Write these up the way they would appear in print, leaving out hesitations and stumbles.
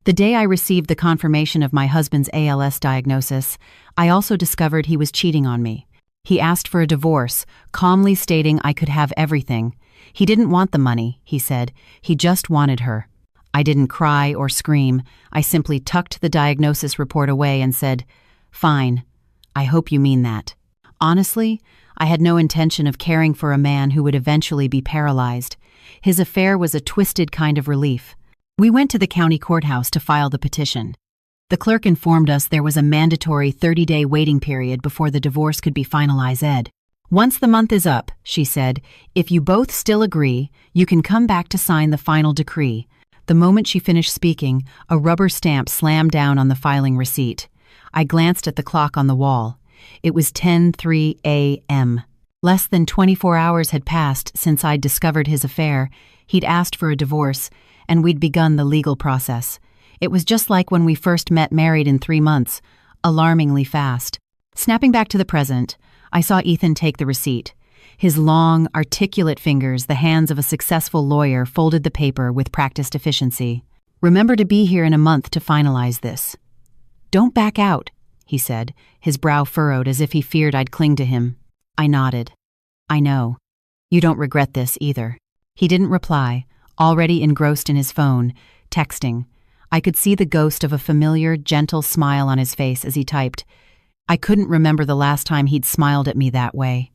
The day I received the confirmation of my husband's ALS diagnosis, I also discovered he was cheating on me. He asked for a divorce, calmly stating I could have everything. He didn't want the money, he said. He just wanted her. I didn't cry or scream. I simply tucked the diagnosis report away and said, "Fine. I hope you mean that." Honestly, I had no intention of caring for a man who would eventually be paralyzed. His affair was a twisted kind of relief. We went to the county courthouse to file the petition. The clerk informed us there was a mandatory 30-day waiting period before the divorce could be finalized. "Once the month is up," she said, "if you both still agree, you can come back to sign the final decree." The moment she finished speaking, a rubber stamp slammed down on the filing receipt. I glanced at the clock on the wall. It was 10:03 a.m. Less than 24 hours had passed since I'd discovered his affair. He'd asked for a divorce, and we'd begun the legal process. It was just like when we first met, married in 3 months, alarmingly fast. Snapping back to the present, I saw Ethan take the receipt. His long, articulate fingers, the hands of a successful lawyer, folded the paper with practiced efficiency. "Remember to be here in a month to finalize this." "Don't back out," he said, his brow furrowed as if he feared I'd cling to him. I nodded. "I know. You don't regret this either." He didn't reply, already engrossed in his phone, texting. I could see the ghost of a familiar, gentle smile on his face as he typed. I couldn't remember the last time he'd smiled at me that way.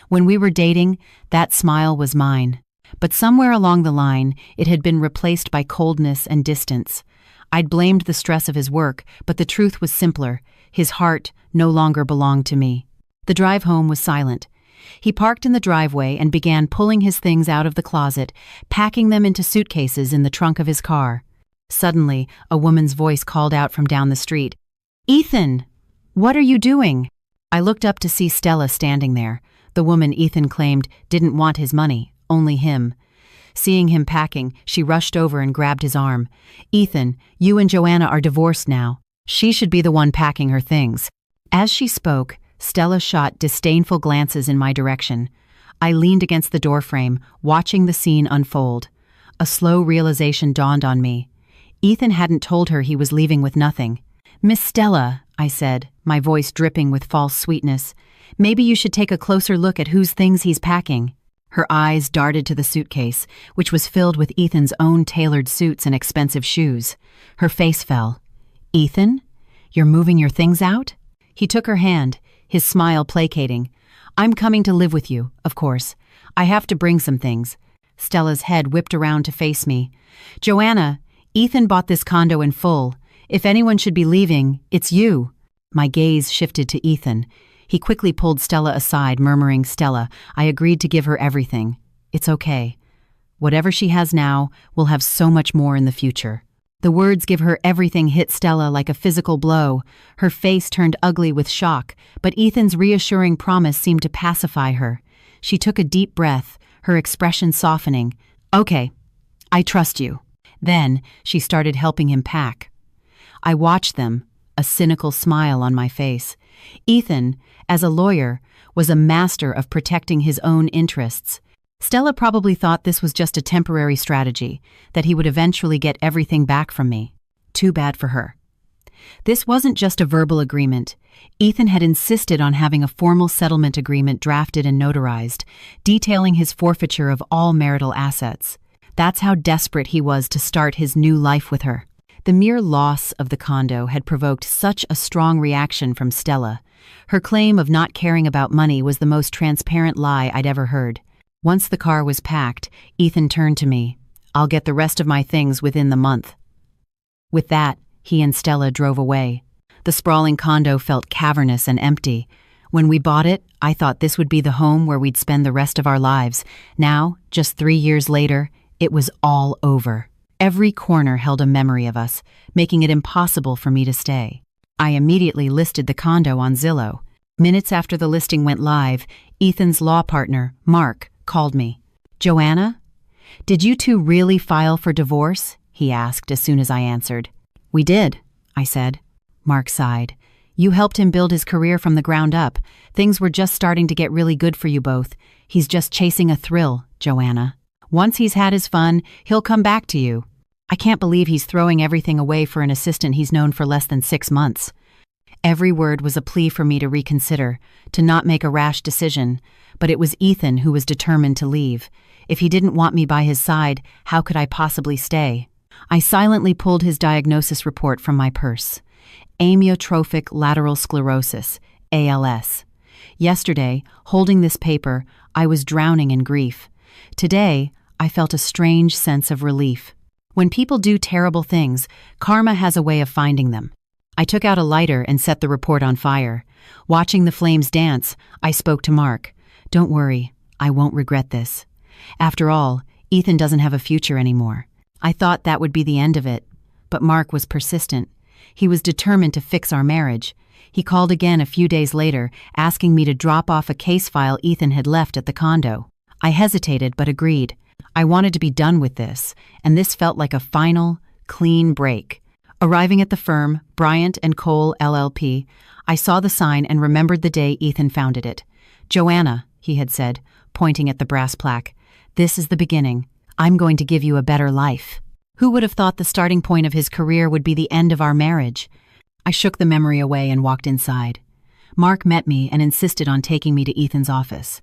When we were dating, that smile was mine. But somewhere along the line, it had been replaced by coldness and distance. I'd blamed the stress of his work, but the truth was simpler. His heart no longer belonged to me. The drive home was silent. He parked in the driveway and began pulling his things out of the closet, packing them into suitcases in the trunk of his car. Suddenly, a woman's voice called out from down the street, "Ethan, what are you doing?" I looked up to see Stella standing there. The woman Ethan claimed didn't want his money, only him. Seeing him packing, she rushed over and grabbed his arm. "Ethan, you and Joanna are divorced now. She should be the one packing her things." As she spoke, Stella shot disdainful glances in my direction. I leaned against the doorframe, watching the scene unfold. A slow realization dawned on me. Ethan hadn't told her he was leaving with nothing. "Miss Stella," I said, my voice dripping with false sweetness, "maybe you should take a closer look at whose things he's packing." Her eyes darted to the suitcase, which was filled with Ethan's own tailored suits and expensive shoes. Her face fell. "Ethan, you're moving your things out?" He took her hand, his smile placating. "I'm coming to live with you, of course. I have to bring some things." Stella's head whipped around to face me. "Joanna, Ethan bought this condo in full. If anyone should be leaving, it's you." My gaze shifted to Ethan. He quickly pulled Stella aside, murmuring, "Stella, I agreed to give her everything. It's okay. Whatever she has now will have so much more in the future." The words "give her everything" hit Stella like a physical blow. Her face turned ugly with shock, but Ethan's reassuring promise seemed to pacify her. She took a deep breath, her expression softening. "Okay, I trust you." Then she started helping him pack. I watched them, a cynical smile on my face. Ethan, as a lawyer, was a master of protecting his own interests. Stella probably thought this was just a temporary strategy, that he would eventually get everything back from me. Too bad for her. This wasn't just a verbal agreement. Ethan had insisted on having a formal settlement agreement drafted and notarized, detailing his forfeiture of all marital assets. That's how desperate he was to start his new life with her. The mere loss of the condo had provoked such a strong reaction from Stella. Her claim of not caring about money was the most transparent lie I'd ever heard. Once the car was packed, Ethan turned to me. "I'll get the rest of my things within the month." With that, he and Stella drove away. The sprawling condo felt cavernous and empty. When we bought it, I thought this would be the home where we'd spend the rest of our lives. Now, just 3 years later, it was all over. Every corner held a memory of us, making it impossible for me to stay. I immediately listed the condo on Zillow. Minutes after the listing went live, Ethan's law partner, Mark, called me. "Joanna, did you two really file for divorce?" he asked as soon as I answered. "We did," I said. Mark sighed. "You helped him build his career from the ground up. Things were just starting to get really good for you both. He's just chasing a thrill, Joanna. Once he's had his fun, he'll come back to you." I can't believe he's throwing everything away for an assistant he's known for less than 6 months. Every word was a plea for me to reconsider, to not make a rash decision, but it was Ethan who was determined to leave. If he didn't want me by his side, how could I possibly stay? I silently pulled his diagnosis report from my purse. Amyotrophic lateral sclerosis, ALS. Yesterday, holding this paper, I was drowning in grief. Today, I felt a strange sense of relief. When people do terrible things, karma has a way of finding them. I took out a lighter and set the report on fire. Watching the flames dance, I spoke to Mark. "Don't worry, I won't regret this. After all, Ethan doesn't have a future anymore." I thought that would be the end of it, but Mark was persistent. He was determined to fix our marriage. He called again a few days later, asking me to drop off a case file Ethan had left at the condo. I hesitated but agreed. I wanted to be done with this, and this felt like a final, clean break. Arriving at the firm, Bryant & Cole LLP, I saw the sign and remembered the day Ethan founded it. "Joanna," he had said, pointing at the brass plaque, "this is the beginning. I'm going to give you a better life." Who would have thought the starting point of his career would be the end of our marriage? I shook the memory away and walked inside. Mark met me and insisted on taking me to Ethan's office.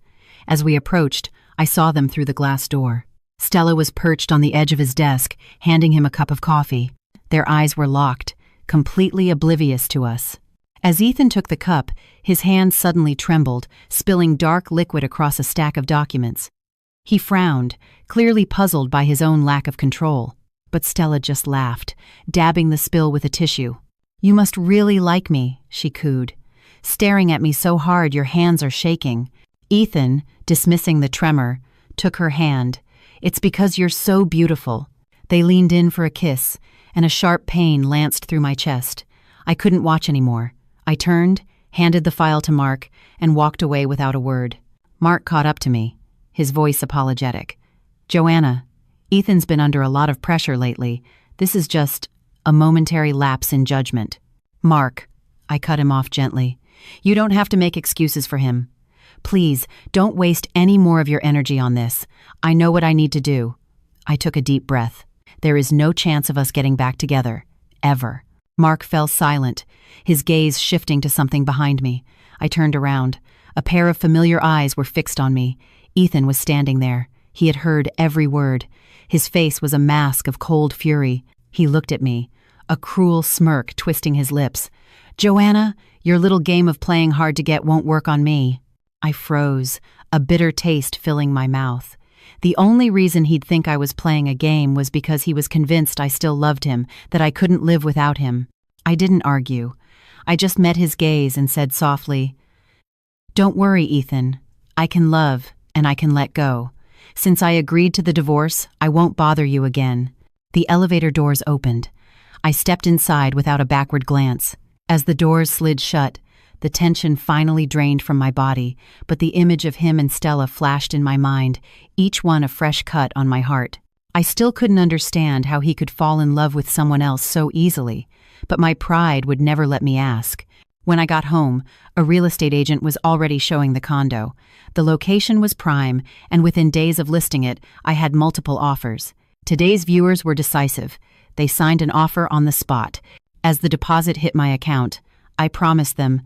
As we approached, I saw them through the glass door. Stella was perched on the edge of his desk, handing him a cup of coffee. Their eyes were locked, completely oblivious to us. As Ethan took the cup, his hand suddenly trembled, spilling dark liquid across a stack of documents. He frowned, clearly puzzled by his own lack of control. But Stella just laughed, dabbing the spill with a tissue. "You must really like me," she cooed. "Staring at me so hard your hands are shaking." Ethan, dismissing the tremor, took her hand. "It's because you're so beautiful." They leaned in for a kiss, and a sharp pain lanced through my chest. I couldn't watch anymore. I turned, handed the file to Mark, and walked away without a word. Mark caught up to me, his voice apologetic. "Joanna, Ethan's been under a lot of pressure lately. This is just a momentary lapse in judgment." "Mark," I cut him off gently, "you don't have to make excuses for him. Please, don't waste any more of your energy on this. I know what I need to do." I took a deep breath. There is no chance of us getting back together. Ever. Mark fell silent, his gaze shifting to something behind me. I turned around. A pair of familiar eyes were fixed on me. Ethan was standing there. He had heard every word. His face was a mask of cold fury. He looked at me, a cruel smirk twisting his lips. "Joanna, your little game of playing hard to get won't work on me." I froze, a bitter taste filling my mouth. The only reason he'd think I was playing a game was because he was convinced I still loved him, that I couldn't live without him. I didn't argue. I just met his gaze and said softly, "Don't worry, Ethan. I can love and I can let go. Since I agreed to the divorce, I won't bother you again." The elevator doors opened. I stepped inside without a backward glance. As the doors slid shut, the tension finally drained from my body, but the image of him and Stella flashed in my mind, each one a fresh cut on my heart. I still couldn't understand how he could fall in love with someone else so easily, but my pride would never let me ask. When I got home, a real estate agent was already showing the condo. The location was prime, and within days of listing it, I had multiple offers. Today's viewers were decisive. They signed an offer on the spot. As the deposit hit my account, I promised them,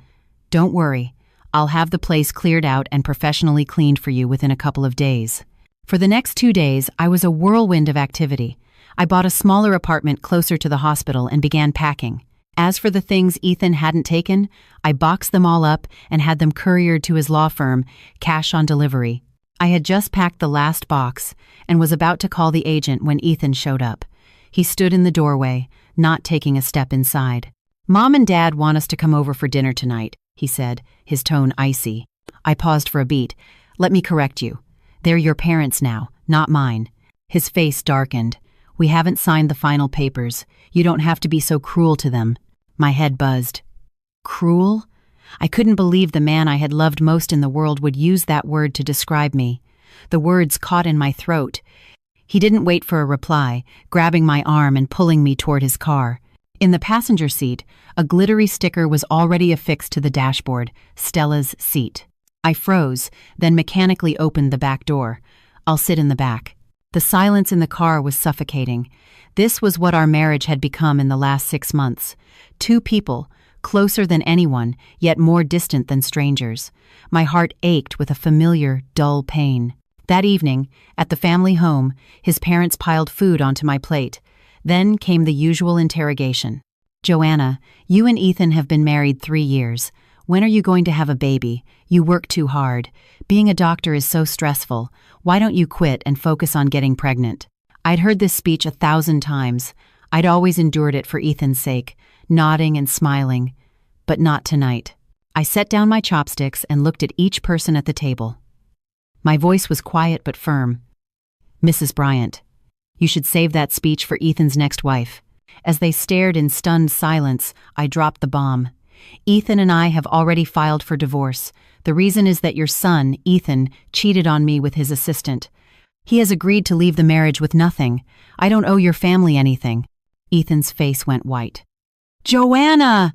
"Don't worry, I'll have the place cleared out and professionally cleaned for you within a couple of days." For the next 2 days, I was a whirlwind of activity. I bought a smaller apartment closer to the hospital and began packing. As for the things Ethan hadn't taken, I boxed them all up and had them couriered to his law firm, cash on delivery. I had just packed the last box and was about to call the agent when Ethan showed up. He stood in the doorway, not taking a step inside. "Mom and Dad want us to come over for dinner tonight," he said, his tone icy. I paused for a beat. "Let me correct you. They're your parents now, not mine." His face darkened. "We haven't signed the final papers. You don't have to be so cruel to them." My head buzzed. Cruel? I couldn't believe the man I had loved most in the world would use that word to describe me. The words caught in my throat. He didn't wait for a reply, grabbing my arm and pulling me toward his car. In the passenger seat, a glittery sticker was already affixed to the dashboard, Stella's seat. I froze, then mechanically opened the back door. "I'll sit in the back." The silence in the car was suffocating. This was what our marriage had become in the last 6 months. Two people, closer than anyone, yet more distant than strangers. My heart ached with a familiar, dull pain. That evening, at the family home, his parents piled food onto my plate. Then came the usual interrogation. "Joanna, you and Ethan have been married 3 years. When are you going to have a baby? You work too hard. Being a doctor is so stressful. Why don't you quit and focus on getting pregnant?" I'd heard this speech 1,000 times. I'd always endured it for Ethan's sake, nodding and smiling. But not tonight. I set down my chopsticks and looked at each person at the table. My voice was quiet but firm. "Mrs. Bryant, you should save that speech for Ethan's next wife." As they stared in stunned silence, I dropped the bomb. "Ethan and I have already filed for divorce. The reason is that your son, Ethan, cheated on me with his assistant. He has agreed to leave the marriage with nothing. I don't owe your family anything." Ethan's face went white. "Joanna!"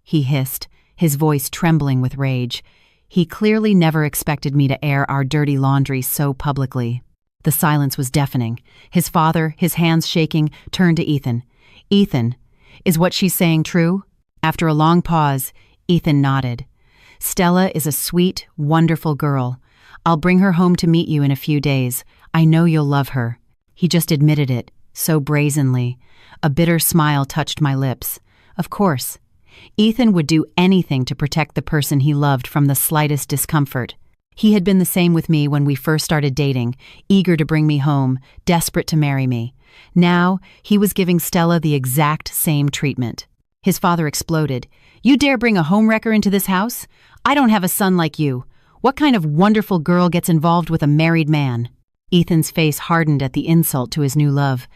he hissed, his voice trembling with rage. He clearly never expected me to air our dirty laundry so publicly. The silence was deafening. His father, his hands shaking, turned to Ethan. "Ethan, is what she's saying true?" After a long pause, Ethan nodded. "Stella is a sweet, wonderful girl. I'll bring her home to meet you in a few days. I know you'll love her." He just admitted it, so brazenly. A bitter smile touched my lips. Of course. Ethan would do anything to protect the person he loved from the slightest discomfort. He had been the same with me when we first started dating, eager to bring me home, desperate to marry me. Now, he was giving Stella the exact same treatment. His father exploded. "You dare bring a homewrecker into this house? I don't have a son like you. What kind of wonderful girl gets involved with a married man?" Ethan's face hardened at the insult to his new love.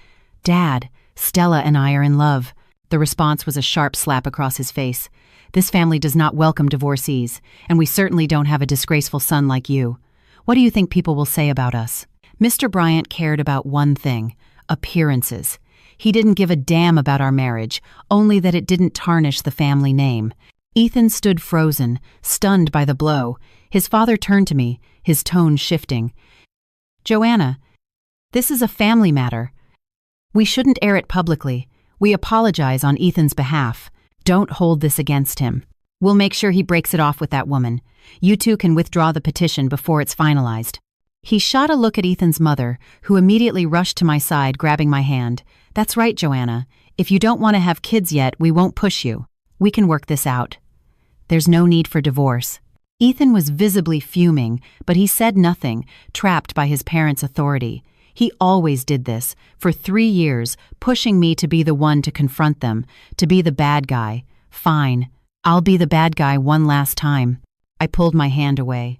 "Dad, Stella and I are in love." The response was a sharp slap across his face. "This family does not welcome divorcees, and we certainly don't have a disgraceful son like you. What do you think people will say about us?" Mr. Bryant cared about one thing: appearances. He didn't give a damn about our marriage, only that it didn't tarnish the family name. Ethan stood frozen, stunned by the blow. His father turned to me, his tone shifting. "Joanna, this is a family matter. We shouldn't air it publicly. We apologize on Ethan's behalf. Don't hold this against him. We'll make sure he breaks it off with that woman. You two can withdraw the petition before it's finalized." He shot a look at Ethan's mother, who immediately rushed to my side, grabbing my hand. "That's right, Joanna. If you don't want to have kids yet, we won't push you. We can work this out. There's no need for divorce." Ethan was visibly fuming, but he said nothing, trapped by his parents' authority. He always did this, for 3 years, pushing me to be the one to confront them, to be the bad guy. Fine, I'll be the bad guy one last time. I pulled my hand away.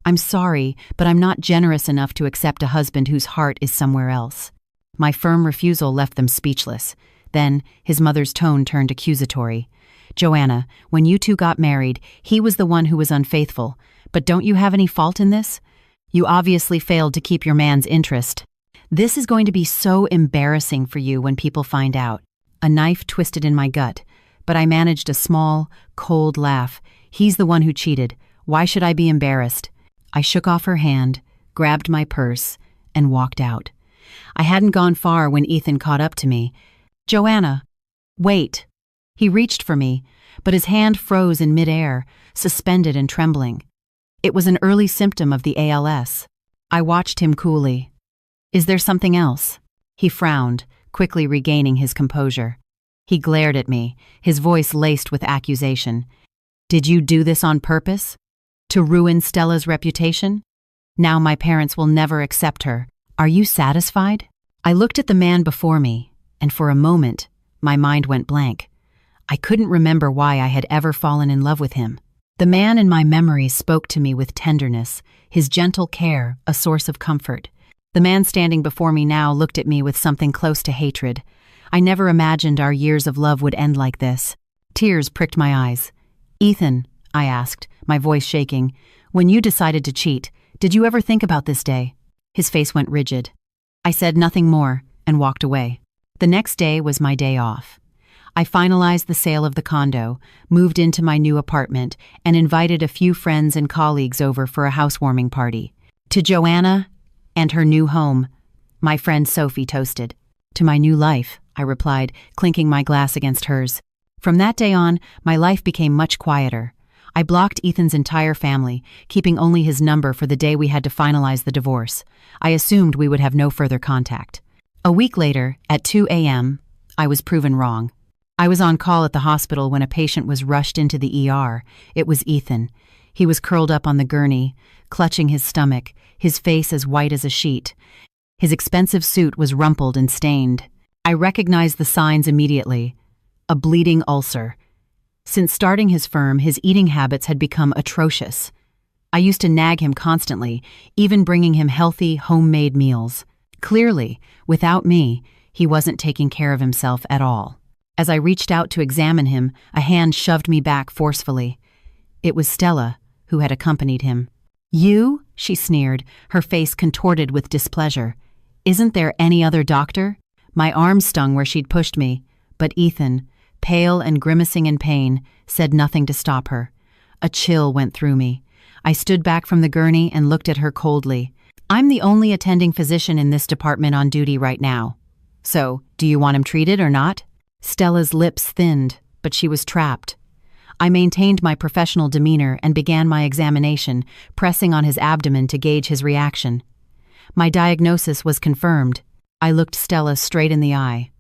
"I'm sorry, but I'm not generous enough to accept a husband whose heart is somewhere else." My firm refusal left them speechless. Then, his mother's tone turned accusatory. "Joanna, when you two got married, he was the one who was unfaithful. But don't you have any fault in this? You obviously failed to keep your man's interest. This is going to be so embarrassing for you when people find out." A knife twisted in my gut, but I managed a small, cold laugh. "He's the one who cheated. Why should I be embarrassed?" I shook off her hand, grabbed my purse, and walked out. I hadn't gone far when Ethan caught up to me. "Joanna, wait." He reached for me, but his hand froze in midair, suspended and trembling. It was an early symptom of the ALS. I watched him coolly. "Is there something else?" He frowned, quickly regaining his composure. He glared at me, his voice laced with accusation. "Did you do this on purpose? To ruin Stella's reputation? Now my parents will never accept her. Are you satisfied?" I looked at the man before me, and for a moment, my mind went blank. I couldn't remember why I had ever fallen in love with him. The man in my memories spoke to me with tenderness, his gentle care a source of comfort. The man standing before me now looked at me with something close to hatred. I never imagined our years of love would end like this. Tears pricked my eyes. "Ethan," I asked, my voice shaking, "when you decided to cheat, did you ever think about this day?" His face went rigid. I said nothing more and walked away. The next day was my day off. I finalized the sale of the condo, moved into my new apartment, and invited a few friends and colleagues over for a housewarming party. To Joanna and her new home, My friend Sophie toasted. To my new life, I replied, clinking my glass against hers. From that day on, my life became much quieter. I blocked Ethan's entire family, keeping only his number for the day we had to finalize the divorce. I assumed we would have no further contact. A week later, at 2 a.m., I was proven wrong. I was on call at the hospital when a patient was rushed into the ER. It was Ethan. He was curled up on the gurney, clutching his stomach, his face as white as a sheet. His expensive suit was rumpled and stained. I recognized the signs immediately. A bleeding ulcer. Since starting his firm, his eating habits had become atrocious. I used to nag him constantly, even bringing him healthy, homemade meals. Clearly, without me, he wasn't taking care of himself at all. As I reached out to examine him, a hand shoved me back forcefully. It was Stella, who had accompanied him. "You?" she sneered, her face contorted with displeasure. "Isn't there any other doctor?" My arm stung where she'd pushed me, but Ethan, pale and grimacing in pain, said nothing to stop her. A chill went through me. I stood back from the gurney and looked at her coldly. "I'm the only attending physician in this department on duty right now. So, do you want him treated or not?" Stella's lips thinned, but she was trapped. I maintained my professional demeanor and began my examination, pressing on his abdomen to gauge his reaction. My diagnosis was confirmed. I looked Stella straight in the eye.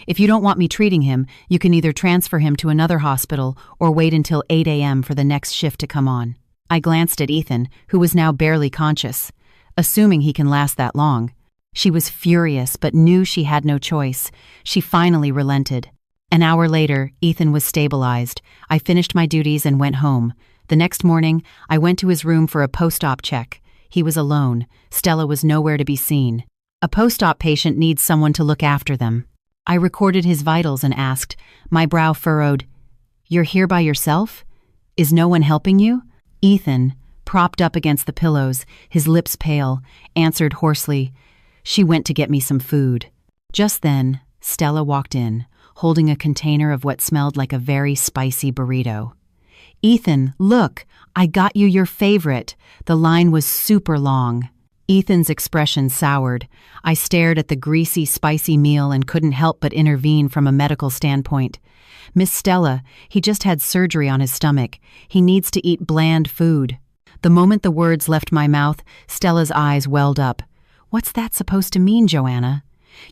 "If you don't want me treating him, you can either transfer him to another hospital or wait until 8 a.m. for the next shift to come on." I glanced at Ethan, who was now barely conscious, assuming he can last that long. She was furious but knew she had no choice. She finally relented. An hour later, Ethan was stabilized. I finished my duties and went home. The next morning, I went to his room for a post-op check. He was alone. Stella was nowhere to be seen. A post-op patient needs someone to look after them. I recorded his vitals and asked, my brow furrowed, "You're here by yourself? Is no one helping you?" Ethan, propped up against the pillows, his lips pale, answered hoarsely, "She went to get me some food." Just then, Stella walked in, holding a container of what smelled like a very spicy burrito. "Ethan, look, I got you your favorite." The line was super long. Ethan's expression soured. I stared at the greasy, spicy meal and couldn't help but intervene from a medical standpoint. "Miss Stella, he just had surgery on his stomach. He needs to eat bland food." The moment the words left my mouth, Stella's eyes welled up. "What's that supposed to mean, Joanna?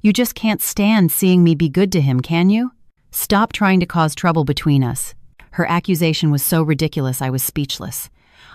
You just can't stand seeing me be good to him, can you? Stop trying to cause trouble between us." Her accusation was so ridiculous I was speechless.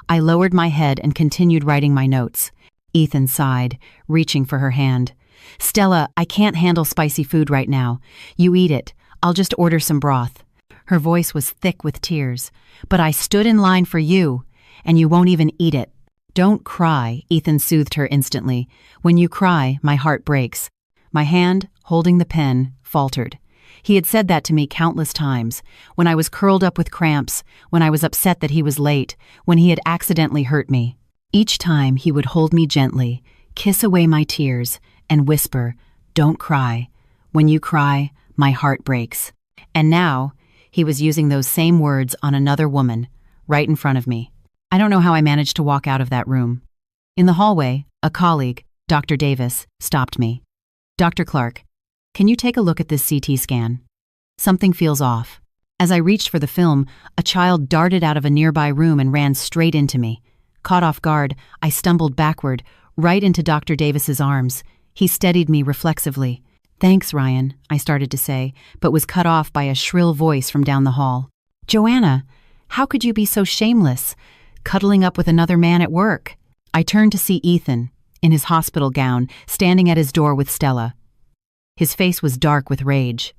I lowered my head and continued writing my notes. Ethan sighed, reaching for her hand. "Stella, I can't handle spicy food right now. You eat it. I'll just order some broth." Her voice was thick with tears. "But I stood in line for you, and you won't even eat it." "Don't cry," Ethan soothed her instantly. "When you cry, my heart breaks." My hand, holding the pen, faltered. He had said that to me countless times, when I was curled up with cramps, when I was upset that he was late, when he had accidentally hurt me. Each time he would hold me gently, kiss away my tears, and whisper, "Don't cry. When you cry, my heart breaks." And now, he was using those same words on another woman, right in front of me. I don't know how I managed to walk out of that room. In the hallway, a colleague, Dr. Davis, stopped me. "Dr. Clark, can you take a look at this CT scan? Something feels off." As I reached for the film, a child darted out of a nearby room and ran straight into me. Caught off guard, I stumbled backward, right into Dr. Davis's arms. He steadied me reflexively. "Thanks, Ryan," I started to say, but was cut off by a shrill voice from down the hall. "Joanna, how could you be so shameless, cuddling up with another man at work?" I turned to see Ethan, in his hospital gown, standing at his door with Stella. His face was dark with rage.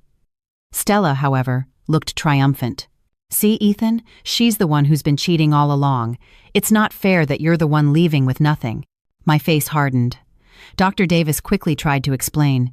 Stella, however, looked triumphant. "See, Ethan, she's the one who's been cheating all along. It's not fair that you're the one leaving with nothing." My face hardened. Dr. Davis quickly tried to explain.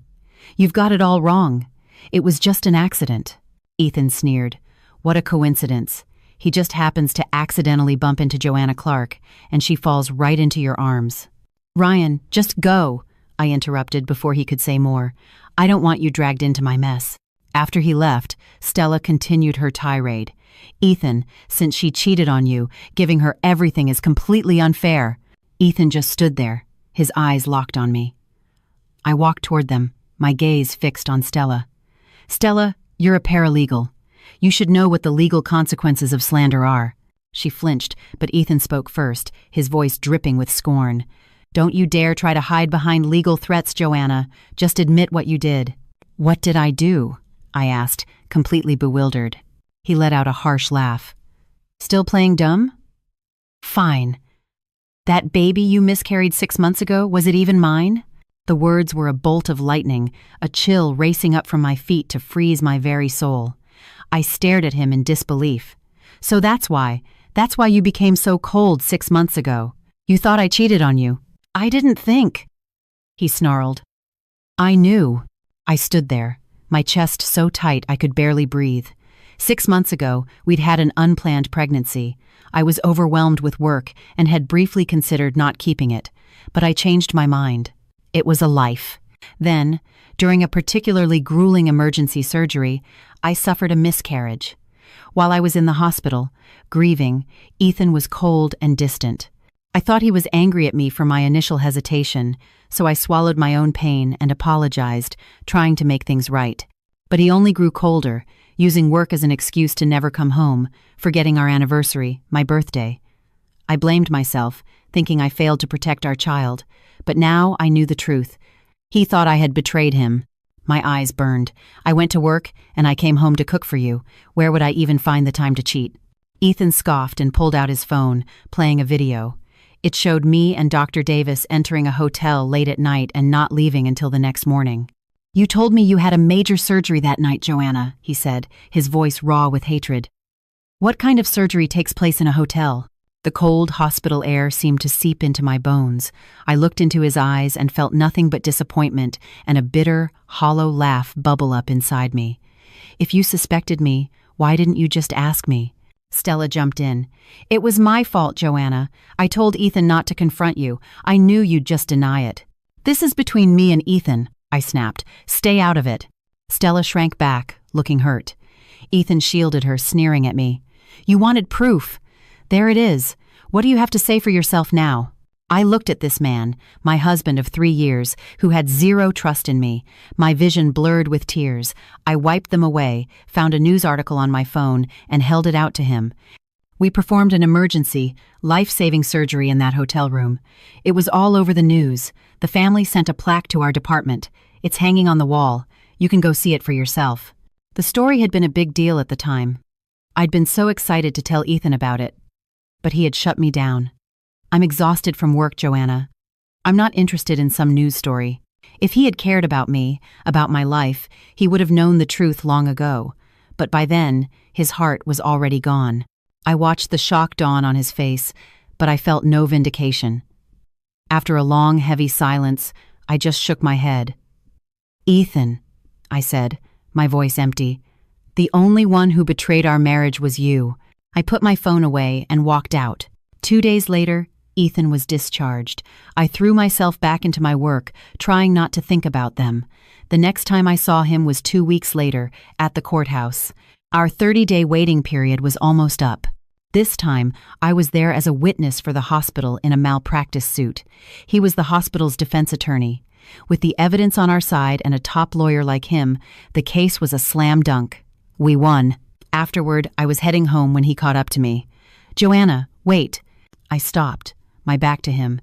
"You've got it all wrong. It was just an accident." Ethan sneered. "What a coincidence. He just happens to accidentally bump into Joanna Clark, and she falls right into your arms." "Ryan, just go," I interrupted before he could say more. "I don't want you dragged into my mess." After he left, Stella continued her tirade. "Ethan, since she cheated on you, giving her everything is completely unfair." Ethan just stood there, his eyes locked on me. I walked toward them, my gaze fixed on Stella. Stella, you're a paralegal. You should know what the legal consequences of slander are. She flinched, but Ethan spoke first, his voice dripping with scorn. Don't you dare try to hide behind legal threats, Joanna. Just admit what you did. What did I do? I asked, completely bewildered. He let out a harsh laugh. Still playing dumb? Fine. That baby you miscarried 6 months ago, was it even mine? The words were a bolt of lightning, a chill racing up from my feet to freeze my very soul. I stared at him in disbelief. So that's why you became so cold 6 months ago. You thought I cheated on you. I didn't think. He snarled. I knew. I stood there, my chest so tight I could barely breathe. 6 months ago, we'd had an unplanned pregnancy. I was overwhelmed with work and had briefly considered not keeping it, but I changed my mind. It was a life. Then, during a particularly grueling emergency surgery, I suffered a miscarriage. While I was in the hospital, grieving, Ethan was cold and distant. I thought he was angry at me for my initial hesitation, so I swallowed my own pain and apologized, trying to make things right. But he only grew colder, using work as an excuse to never come home, forgetting our anniversary, my birthday. I blamed myself, thinking I failed to protect our child, but now I knew the truth. He thought I had betrayed him. My eyes burned. I went to work, and I came home to cook for you. Where would I even find the time to cheat? Ethan scoffed and pulled out his phone, playing a video. It showed me and Dr. Davis entering a hotel late at night and not leaving until the next morning. You told me you had a major surgery that night, Joanna, he said, his voice raw with hatred. What kind of surgery takes place in a hotel? The cold hospital air seemed to seep into my bones. I looked into his eyes and felt nothing but disappointment and a bitter, hollow laugh bubble up inside me. If you suspected me, why didn't you just ask me? Stella jumped in. It was my fault, Joanna. I told Ethan not to confront you. I knew you'd just deny it. This is between me and Ethan, I snapped. Stay out of it. Stella shrank back, looking hurt. Ethan shielded her, sneering at me. You wanted proof. There it is. What do you have to say for yourself now? I looked at this man, my husband of 3 years, who had zero trust in me. My vision blurred with tears. I wiped them away, found a news article on my phone, and held it out to him. We performed an emergency, life-saving surgery in that hotel room. It was all over the news. The family sent a plaque to our department. It's hanging on the wall. You can go see it for yourself. The story had been a big deal at the time. I'd been so excited to tell Ethan about it, but he had shut me down. I'm exhausted from work, Joanna. I'm not interested in some news story. If he had cared about me, about my life, he would have known the truth long ago. But by then, his heart was already gone. I watched the shock dawn on his face, but I felt no vindication. After a long, heavy silence, I just shook my head. Ethan, I said, my voice empty. The only one who betrayed our marriage was you. I put my phone away and walked out. 2 days later, Ethan was discharged. I threw myself back into my work, trying not to think about them. The next time I saw him was 2 weeks later, at the courthouse. Our 30-day waiting period was almost up. This time, I was there as a witness for the hospital in a malpractice suit. He was the hospital's defense attorney. With the evidence on our side and a top lawyer like him, the case was a slam dunk. We won. Afterward, I was heading home when he caught up to me. Joanna, wait. I stopped, my back to him.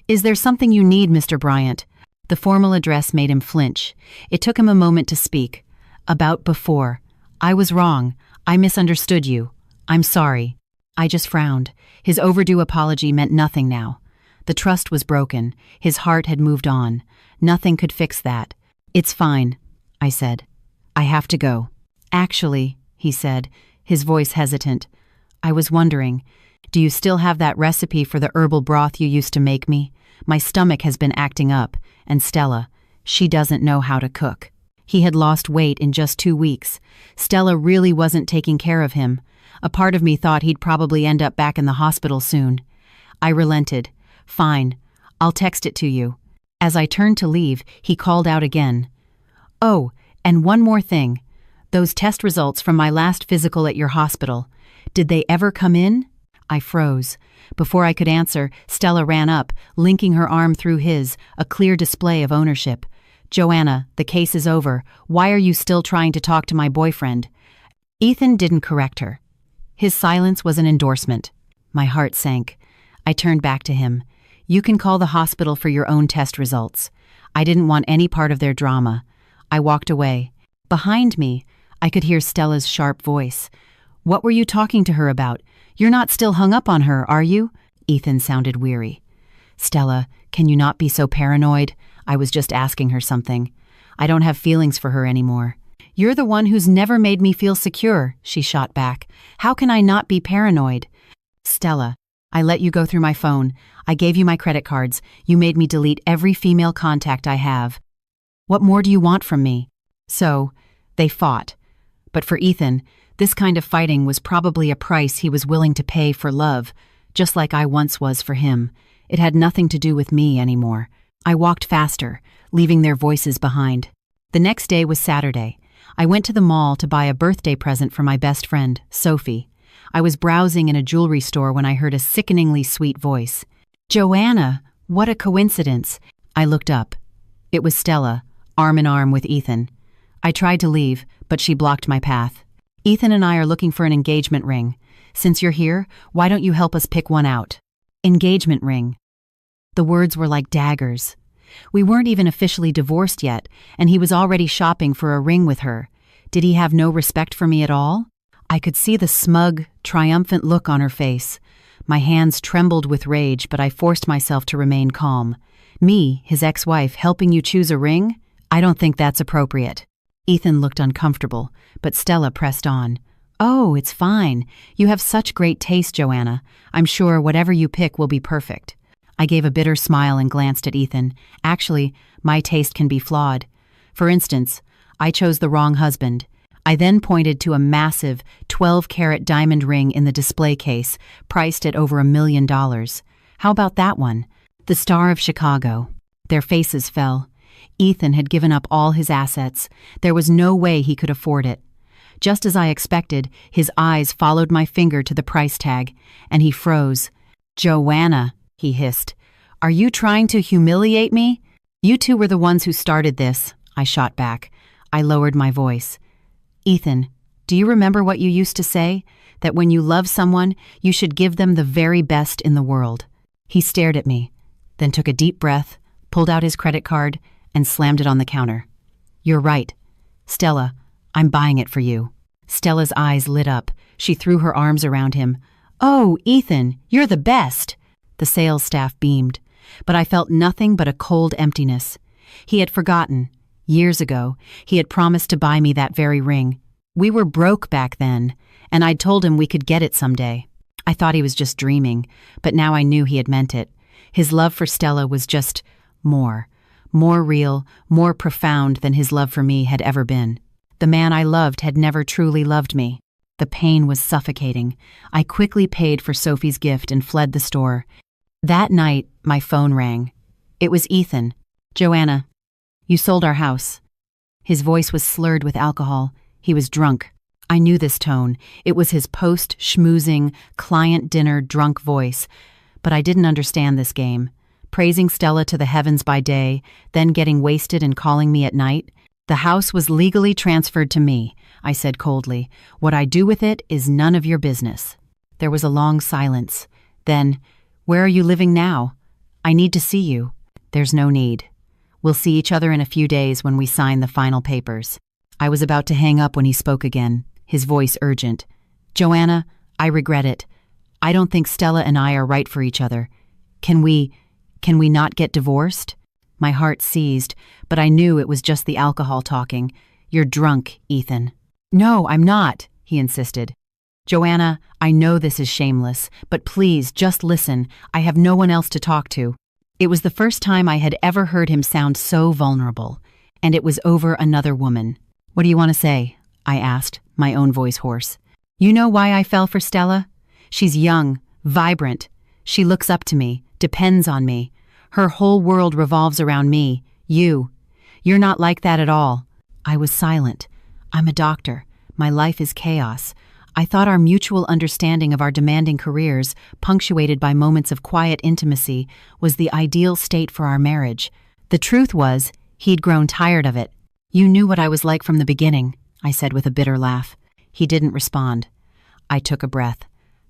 Is there something you need, Mr. Bryant? The formal address made him flinch. It took him a moment to speak. About before. I was wrong. I misunderstood you. I'm sorry. I just frowned. His overdue apology meant nothing now. The trust was broken. His heart had moved on. Nothing could fix that. It's fine, I said. I have to go. Actually, he said, his voice hesitant, I was wondering, do you still have that recipe for the herbal broth you used to make me? My stomach has been acting up, and Stella, she doesn't know how to cook. He had lost weight in just 2 weeks. Stella really wasn't taking care of him. A part of me thought he'd probably end up back in the hospital soon. I relented. Fine, I'll text it to you. As I turned to leave, he called out again. Oh, and one more thing. Those test results from my last physical at your hospital, did they ever come in? I froze. Before I could answer, Stella ran up, linking her arm through his, a clear display of ownership. "Joanna, the case is over. Why are you still trying to talk to my boyfriend?" Ethan didn't correct her. His silence was an endorsement. My heart sank. I turned back to him. "You can call the hospital for your own test results." I didn't want any part of their drama. I walked away. Behind me, I could hear Stella's sharp voice. "What were you talking to her about? You're not still hung up on her, are you?" Ethan sounded weary. "Stella, can you not be so paranoid? I was just asking her something. I don't have feelings for her anymore." "You're the one who's never made me feel secure," she shot back. "How can I not be paranoid?" "Stella, I let you go through my phone. I gave you my credit cards. You made me delete every female contact I have. What more do you want from me?" So, they fought. But for Ethan, this kind of fighting was probably a price he was willing to pay for love, just like I once was for him. It had nothing to do with me anymore. I walked faster, leaving their voices behind. The next day was Saturday. I went to the mall to buy a birthday present for my best friend, Sophie. I was browsing in a jewelry store when I heard a sickeningly sweet voice. "Joanna, what a coincidence." I looked up. It was Stella, arm in arm with Ethan. I tried to leave, but she blocked my path. "Ethan and I are looking for an engagement ring. Since you're here, why don't you help us pick one out?" Engagement ring. The words were like daggers. We weren't even officially divorced yet, and he was already shopping for a ring with her. Did he have no respect for me at all? I could see the smug, triumphant look on her face. My hands trembled with rage, but I forced myself to remain calm. Me, his ex-wife, helping you choose a ring? I don't think that's appropriate. Ethan looked uncomfortable, but Stella pressed on. "Oh, it's fine. You have such great taste, Joanna. I'm sure whatever you pick will be perfect." I gave a bitter smile and glanced at Ethan. Actually, my taste can be flawed. For instance, I chose the wrong husband. I then pointed to a massive 12-carat diamond ring in the display case, priced at over $1 million. "How about that one? The Star of Chicago." Their faces fell. Ethan had given up all his assets. There was no way he could afford it. Just as I expected, his eyes followed my finger to the price tag, and he froze. "Joanna," he hissed, "are you trying to humiliate me?" "You two were the ones who started this," I shot back. I lowered my voice. "Ethan, do you remember what you used to say? That when you love someone, you should give them the very best in the world." He stared at me, then took a deep breath, pulled out his credit card, and slammed it on the counter. "You're right. Stella, I'm buying it for you." Stella's eyes lit up. She threw her arms around him. "Oh, Ethan, you're the best." The sales staff beamed, but I felt nothing but a cold emptiness. He had forgotten. Years ago, he had promised to buy me that very ring. We were broke back then, and I'd told him we could get it someday. I thought he was just dreaming, but now I knew he had meant it. His love for Stella was just more real, more profound than his love for me had ever been. The man I loved had never truly loved me. The pain was suffocating. I quickly paid for Sophie's gift and fled the store. That night, my phone rang. It was Ethan. "Joanna, you sold our house." His voice was slurred with alcohol. He was drunk. I knew this tone. It was his post-schmoozing, client dinner drunk voice. But I didn't understand this game. Praising Stella to the heavens by day, then getting wasted and calling me at night. "The house was legally transferred to me," I said coldly. "What I do with it is none of your business." There was a long silence. Then, "Where are you living now? I need to see you." "There's no need. We'll see each other in a few days when we sign the final papers." I was about to hang up when he spoke again, his voice urgent. "Joanna, I regret it. I don't think Stella and I are right for each other. Can we not get divorced?" My heart seized, but I knew it was just the alcohol talking. "You're drunk, Ethan." "No, I'm not," he insisted. "Joanna, I know this is shameless, but please just listen. I have no one else to talk to." It was the first time I had ever heard him sound so vulnerable, and it was over another woman. "What do you want to say?" I asked, my own voice hoarse. "You know why I fell for Stella? She's young, vibrant. She looks up to me, depends on me. Her whole world revolves around me, you. You're not like that at all." I was silent. I'm a doctor. My life is chaos. I thought our mutual understanding of our demanding careers, punctuated by moments of quiet intimacy, was the ideal state for our marriage. The truth was, He'd grown tired of it. You knew what I was like from the beginning, I said with a bitter laugh. He didn't respond. I took a breath.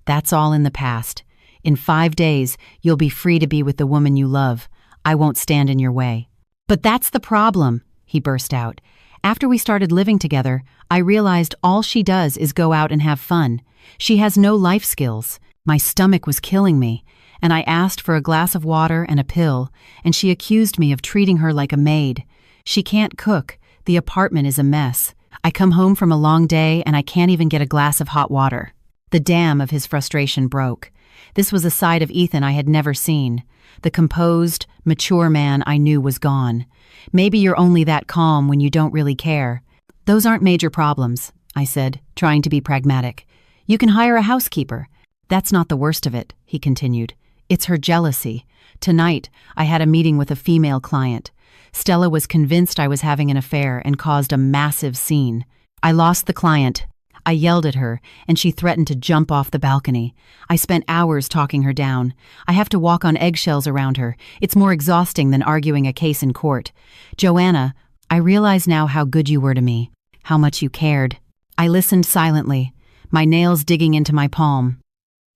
That's all in the past. In 5 days, you'll be free to be with the woman you love. I won't stand in your way. But that's the problem, he burst out. After we started living together, I realized all she does is go out and have fun. She has no life skills. My stomach was killing me, and I asked for a glass of water and a pill, and she accused me of treating her like a maid. She can't cook. The apartment is a mess. I come home from a long day and I can't even get a glass of hot water. The dam of his frustration broke. This was a side of Ethan I had never seen. The composed, mature man I knew was gone. Maybe you're only that calm when you don't really care. Those aren't major problems, I said, trying to be pragmatic. You can hire a housekeeper. That's not the worst of it, he continued. It's her jealousy. Tonight, I had a meeting with a female client. Stella was convinced I was having an affair and caused a massive scene. I lost the client. I yelled at her, and she threatened to jump off the balcony. I spent hours talking her down. I have to walk on eggshells around her. It's more exhausting than arguing a case in court. Joanna, I realize now how good you were to me, how much you cared. I listened silently, my nails digging into my palm.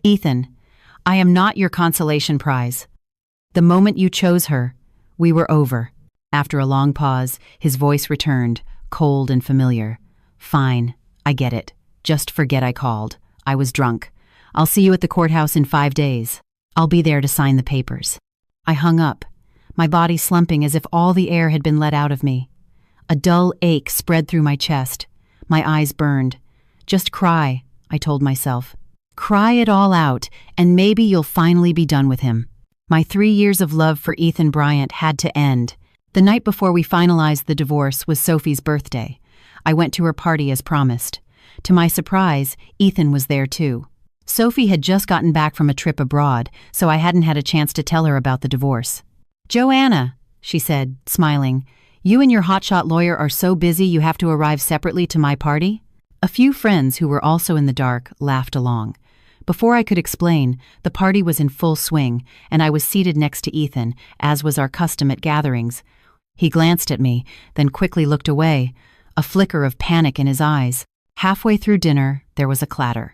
Ethan, I am not your consolation prize. The moment you chose her, we were over. After a long pause, his voice returned, cold and familiar. Fine, I get it. Just forget I called. I was drunk. I'll see you at the courthouse in 5 days. I'll be there to sign the papers. I hung up, my body slumping as if all the air had been let out of me. A dull ache spread through my chest. My eyes burned. Just cry, I told myself. Cry it all out, and maybe you'll finally be done with him. My 3 years of love for Ethan Bryant had to end. The night before we finalized the divorce was Sophie's birthday. I went to her party as promised. To my surprise, Ethan was there too. Sophie had just gotten back from a trip abroad, so I hadn't had a chance to tell her about the divorce. Joanna, she said, smiling, you and your hotshot lawyer are so busy you have to arrive separately to my party? A few friends who were also in the dark laughed along. Before I could explain, the party was in full swing, and I was seated next to Ethan, as was our custom at gatherings. He glanced at me, then quickly looked away, a flicker of panic in his eyes. Halfway through dinner, there was a clatter.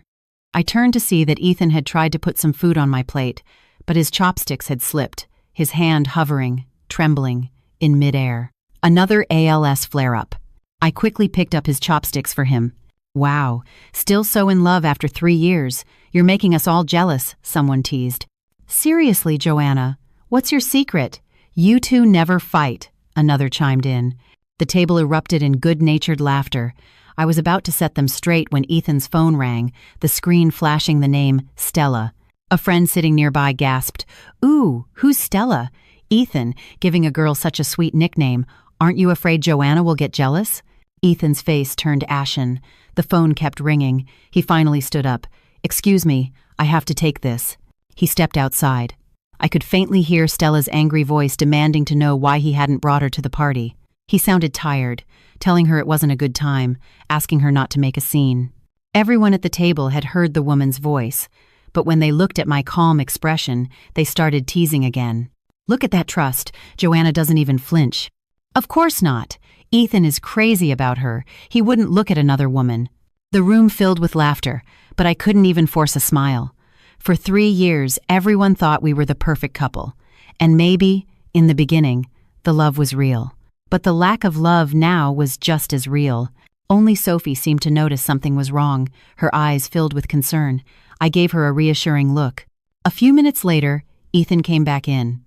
I turned to see that Ethan had tried to put some food on my plate, but his chopsticks had slipped, his hand hovering, trembling, in midair. Another ALS flare-up. I quickly picked up his chopsticks for him. Wow, still so in love after 3 years. You're making us all jealous, someone teased. Seriously, Joanna, what's your secret? You two never fight, another chimed in. The table erupted in good-natured laughter. I was about to set them straight when Ethan's phone rang, the screen flashing the name Stella. A friend sitting nearby gasped, "Ooh, who's Stella?" Ethan, giving a girl such a sweet nickname. Aren't you afraid Joanna will get jealous? Ethan's face turned ashen. The phone kept ringing. He finally stood up. "Excuse me, I have to take this." He stepped outside. I could faintly hear Stella's angry voice demanding to know why he hadn't brought her to the party. He sounded tired, telling her it wasn't a good time, asking her not to make a scene. Everyone at the table had heard the woman's voice, but when they looked at my calm expression, they started teasing again. Look at that trust. Joanna doesn't even flinch. Of course not. Ethan is crazy about her. He wouldn't look at another woman. The room filled with laughter, but I couldn't even force a smile. For 3 years, everyone thought we were the perfect couple. And maybe, in the beginning, the love was real. But the lack of love now was just as real. Only Sophie seemed to notice something was wrong, her eyes filled with concern. I gave her a reassuring look. A few minutes later, Ethan came back in.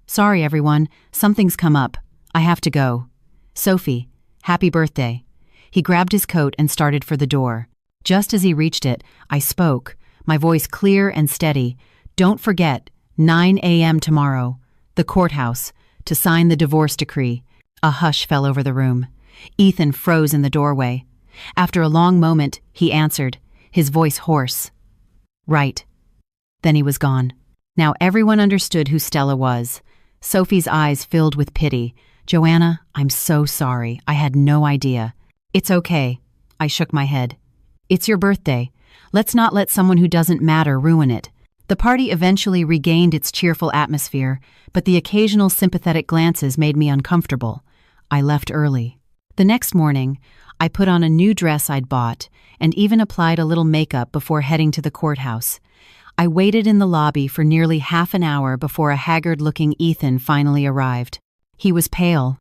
Sorry, everyone, something's come up. I have to go. Sophie, happy birthday. He grabbed his coat and started for the door. Just as he reached it, I spoke, my voice clear and steady. Don't forget, 9 a.m. tomorrow, the courthouse, to sign the divorce decree. A hush fell over the room. Ethan froze in the doorway. After a long moment, he answered, his voice hoarse. Right. Then he was gone. Now everyone understood who Stella was. Sophie's eyes filled with pity. Joanna, I'm so sorry. I had no idea. It's okay. I shook my head. It's your birthday. Let's not let someone who doesn't matter ruin it. The party eventually regained its cheerful atmosphere, but the occasional sympathetic glances made me uncomfortable. I left early. The next morning, I put on a new dress I'd bought and even applied a little makeup before heading to the courthouse. I waited in the lobby for nearly half an hour before a haggard-looking Ethan finally arrived. He was pale.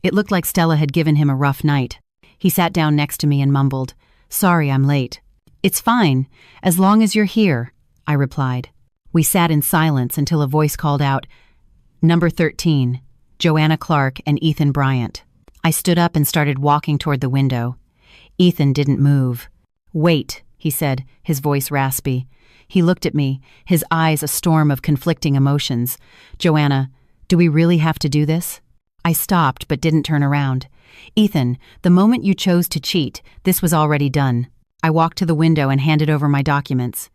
It looked like Stella had given him a rough night. He sat down next to me and mumbled, "Sorry, I'm late." "It's fine, as long as you're here," I replied. We sat in silence until a voice called out, "Number 13, Joanna Clark and Ethan Bryant." I stood up and started walking toward the window. Ethan didn't move. "Wait," he said, his voice raspy. He looked at me, his eyes a storm of conflicting emotions. "Joanna, do we really have to do this?" I stopped but didn't turn around. "Ethan, the moment you chose to cheat, this was already done." I walked to the window and handed over my documents.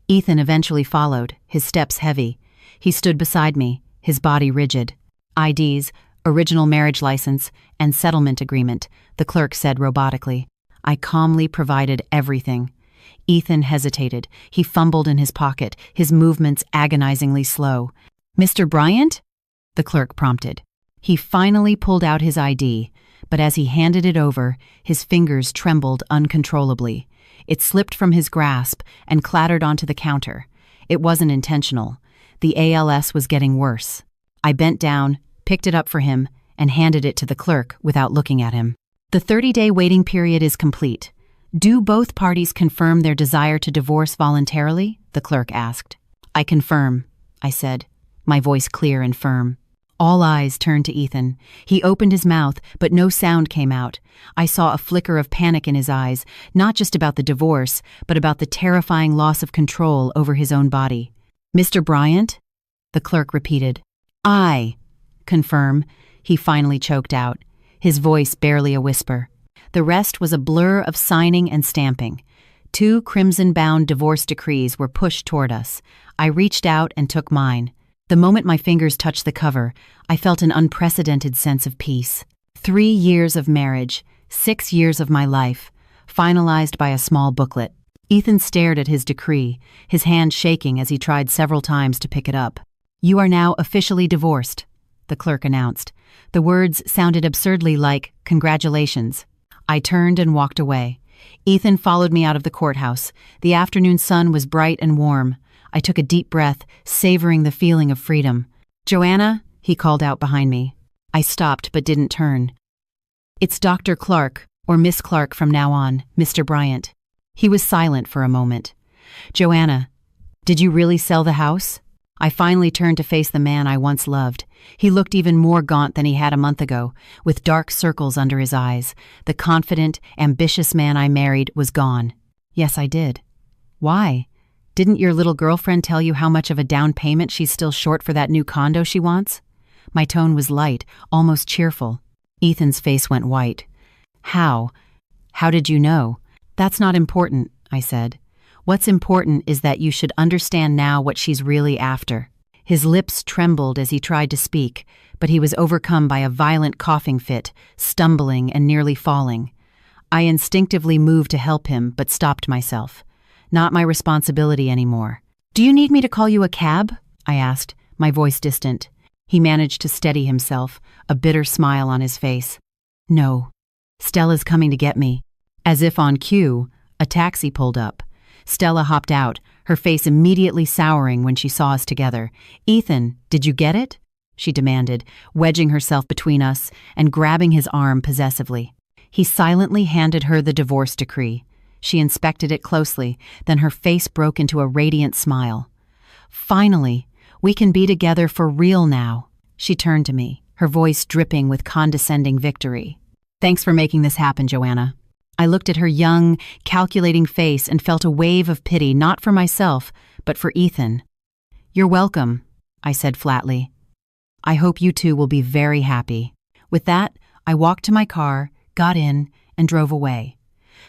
Ethan eventually followed, his steps heavy. He stood beside me, his body rigid. "IDs, original marriage license, and settlement agreement," the clerk said robotically. I calmly provided everything. Ethan hesitated. He fumbled in his pocket, his movements agonizingly slow. "Mr. Bryant?" the clerk prompted. He finally pulled out his ID, but as he handed it over, his fingers trembled uncontrollably. It slipped from his grasp and clattered onto the counter. It wasn't intentional. The ALS was getting worse. I bent down, picked it up for him, and handed it to the clerk without looking at him. "The 30-day waiting period is complete. Do both parties confirm their desire to divorce voluntarily?" the clerk asked. "I confirm," I said, my voice clear and firm. All eyes turned to Ethan. He opened his mouth, but no sound came out. I saw a flicker of panic in his eyes, not just about the divorce, but about the terrifying loss of control over his own body. "Mr. Bryant?" the clerk repeated. "I confirm," he finally choked out, his voice barely a whisper. The rest was a blur of signing and stamping. 2 crimson-bound divorce decrees were pushed toward us. I reached out and took mine. The moment my fingers touched the cover, I felt an unprecedented sense of peace. 3 years of marriage, 6 years of my life, finalized by a small booklet. Ethan stared at his decree, his hand shaking as he tried several times to pick it up. "You are now officially divorced," the clerk announced. The words sounded absurdly like, "Congratulations." I turned and walked away. Ethan followed me out of the courthouse. The afternoon sun was bright and warm. I took a deep breath, savoring the feeling of freedom. "Joanna," he called out behind me. I stopped but didn't turn. "It's Dr. Clark, or Miss Clark from now on, Mr. Bryant." He was silent for a moment. "Joanna, did you really sell the house?" I finally turned to face the man I once loved. He looked even more gaunt than he had a month ago, with dark circles under his eyes. The confident, ambitious man I married was gone. "Yes, I did." "Why? Didn't your little girlfriend tell you how much of a down payment she's still short for that new condo she wants?" My tone was light, almost cheerful. Ethan's face went white. How did you know?" "That's not important," I said. "What's important is that you should understand now what she's really after." His lips trembled as he tried to speak, but he was overcome by a violent coughing fit, stumbling and nearly falling. I instinctively moved to help him, but stopped myself. Not my responsibility anymore. "Do you need me to call you a cab?" I asked, my voice distant. He managed to steady himself, a bitter smile on his face. "No. Stella's coming to get me." As if on cue, a taxi pulled up. Stella hopped out, her face immediately souring when she saw us together. "Ethan, did you get it?" she demanded, wedging herself between us and grabbing his arm possessively. He silently handed her the divorce decree. She inspected it closely, then her face broke into a radiant smile. "Finally, we can be together for real now." She turned to me, her voice dripping with condescending victory. "Thanks for making this happen, Joanna." I looked at her young, calculating face and felt a wave of pity, not for myself, but for Ethan. "You're welcome," I said flatly. "I hope you two will be very happy." With that, I walked to my car, got in, and drove away.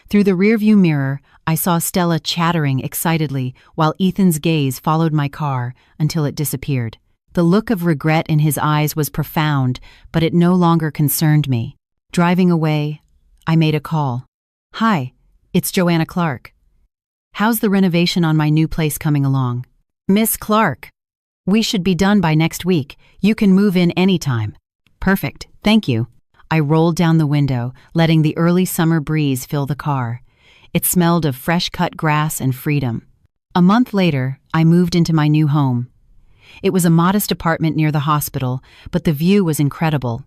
Through the rearview mirror, I saw Stella chattering excitedly while Ethan's gaze followed my car until it disappeared. The look of regret in his eyes was profound, but it no longer concerned me. Driving away, I made a call. "Hi, it's Joanna Clark. How's the renovation on my new place coming along?" "Miss Clark, we should be done by next week. You can move in anytime." "Perfect, thank you." I rolled down the window, letting the early summer breeze fill the car. It smelled of fresh-cut grass and freedom. A month later, I moved into my new home. It was a modest apartment near the hospital, but the view was incredible.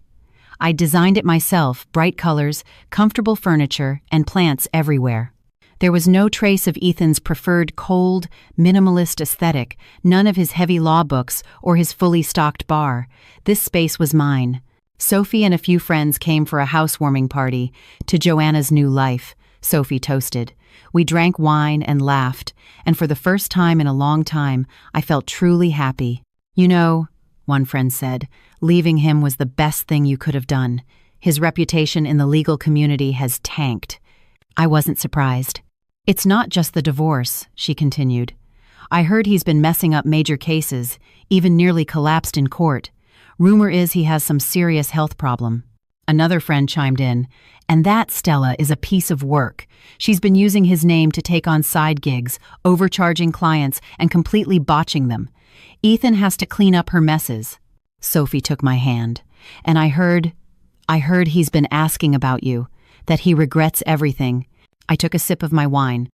I designed it myself, bright colors, comfortable furniture, and plants everywhere. There was no trace of Ethan's preferred cold, minimalist aesthetic, none of his heavy law books or his fully stocked bar. This space was mine. Sophie and a few friends came for a housewarming party to Joanna's new life, Sophie toasted. We drank wine and laughed, and for the first time in a long time, I felt truly happy. "You know," one friend said, "leaving him was the best thing you could have done. His reputation in the legal community has tanked." I wasn't surprised. "It's not just the divorce," she continued. "I heard he's been messing up major cases, even nearly collapsed in court. Rumor is he has some serious health problem." Another friend chimed in, "And that, Stella, is a piece of work. She's been using his name to take on side gigs, overcharging clients, and completely botching them. Ethan has to clean up her messes." Sophie took my hand. "And I heard he's been asking about you, that he regrets everything." I took a sip of my wine.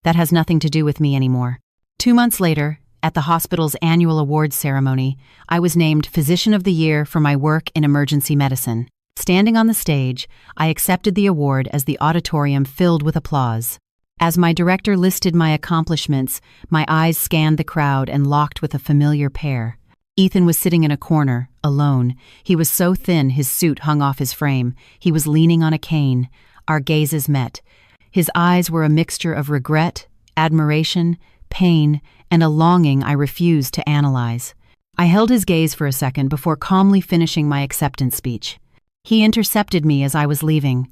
"That has nothing to do with me anymore." 2 months later, at the hospital's annual awards ceremony, I was named Physician of the Year for my work in emergency medicine. Standing on the stage, I accepted the award as the auditorium filled with applause. As my director listed my accomplishments, my eyes scanned the crowd and locked with a familiar pair. Ethan was sitting in a corner, alone. He was so thin his suit hung off his frame. He was leaning on a cane. Our gazes met. His eyes were a mixture of regret, admiration, pain, and a longing I refused to analyze. I held his gaze for a second before calmly finishing my acceptance speech. He intercepted me as I was leaving.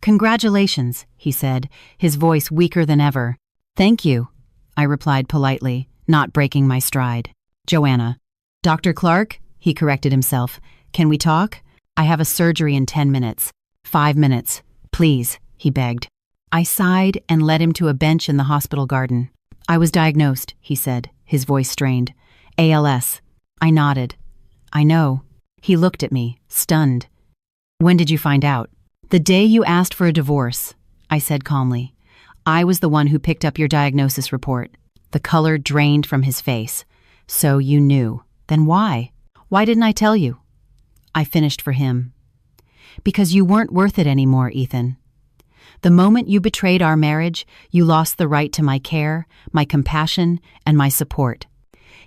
"Congratulations," he said, his voice weaker than ever. "Thank you," I replied politely, not breaking my stride. "Joanna." "Dr. Clark," he corrected himself. "Can we talk? I have a surgery in 10 minutes. 5 minutes. Please," he begged. I sighed and led him to a bench in the hospital garden. "I was diagnosed," he said, his voice strained. "ALS." I nodded. "I know." He looked at me, stunned. "When did you find out?" "The day you asked for a divorce," I said calmly. "I was the one who picked up your diagnosis report." The color drained from his face. "So you knew. Then why? Why didn't I tell you?" I finished for him. "Because you weren't worth it anymore, Ethan. The moment you betrayed our marriage, you lost the right to my care, my compassion, and my support."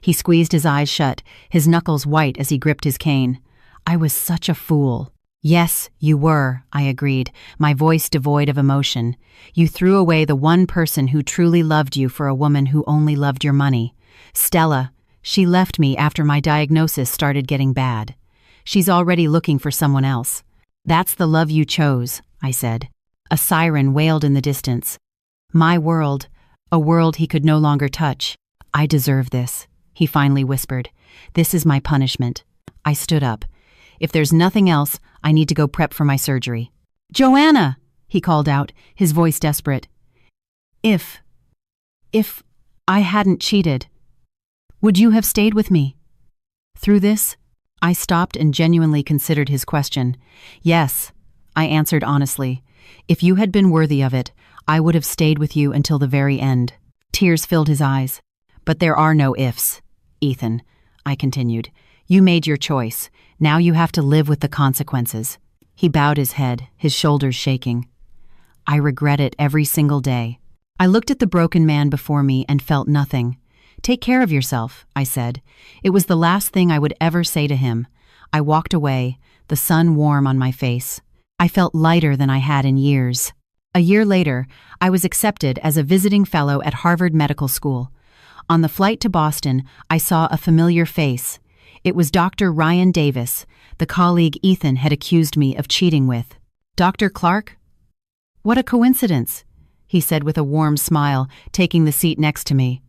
He squeezed his eyes shut, his knuckles white as he gripped his cane. "I was such a fool." "Yes, you were," I agreed, my voice devoid of emotion. "You threw away the one person who truly loved you for a woman who only loved your money. Stella, she left me after my diagnosis started getting bad. She's already looking for someone else." "That's the love you chose," I said. A siren wailed in the distance. My world, a world he could no longer touch. "I deserve this," he finally whispered. "This is my punishment." I stood up. "If there's nothing else, I need to go prep for my surgery." "Joanna!" he called out, his voice desperate. If I hadn't cheated, would you have stayed with me through this?" I stopped and genuinely considered his question. "Yes," I answered honestly. "If you had been worthy of it, I would have stayed with you until the very end." Tears filled his eyes. "But there are no ifs, Ethan," I continued. "You made your choice. Now you have to live with the consequences." He bowed his head, his shoulders shaking. "I regret it every single day." I looked at the broken man before me and felt nothing. "Take care of yourself," I said. It was the last thing I would ever say to him. I walked away, the sun warm on my face. I felt lighter than I had in years. A year later, I was accepted as a visiting fellow at Harvard Medical School. On the flight to Boston, I saw a familiar face. It was Dr. Ryan Davis, the colleague Ethan had accused me of cheating with. "Dr. Clark?" "What a coincidence," he said with a warm smile, taking the seat next to me.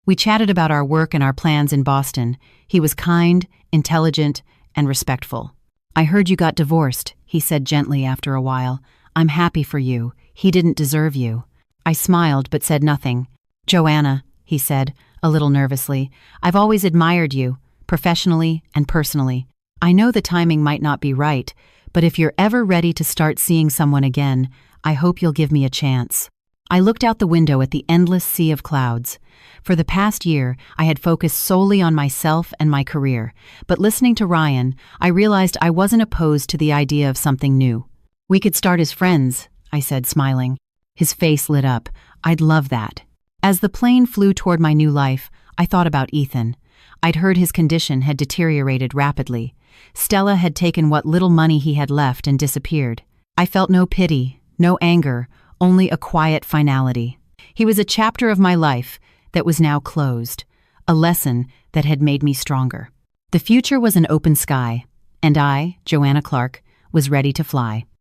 We chatted about our work and our plans in Boston. He was kind, intelligent, and respectful. "I heard you got divorced," he said gently after a while. "I'm happy for you. He didn't deserve you." I smiled but said nothing. "Joanna," he said, a little nervously, "I've always admired you, professionally and personally. I know the timing might not be right, But if you're ever ready to start seeing someone again, I hope you'll give me a chance." I looked out the window at the endless sea of clouds. For the past year, I had focused solely on myself and my career, but listening to Ryan, I realized I wasn't opposed to the idea of something new. "We could start as friends," I said, smiling. His face lit up. "I'd love that." As the plane flew toward my new life, I thought about Ethan. I'd heard his condition had deteriorated rapidly. Stella had taken what little money he had left and disappeared. I felt no pity, no anger, only a quiet finality. He was a chapter of my life that was now closed, a lesson that had made me stronger. The future was an open sky, and I, Joanna Clark, was ready to fly.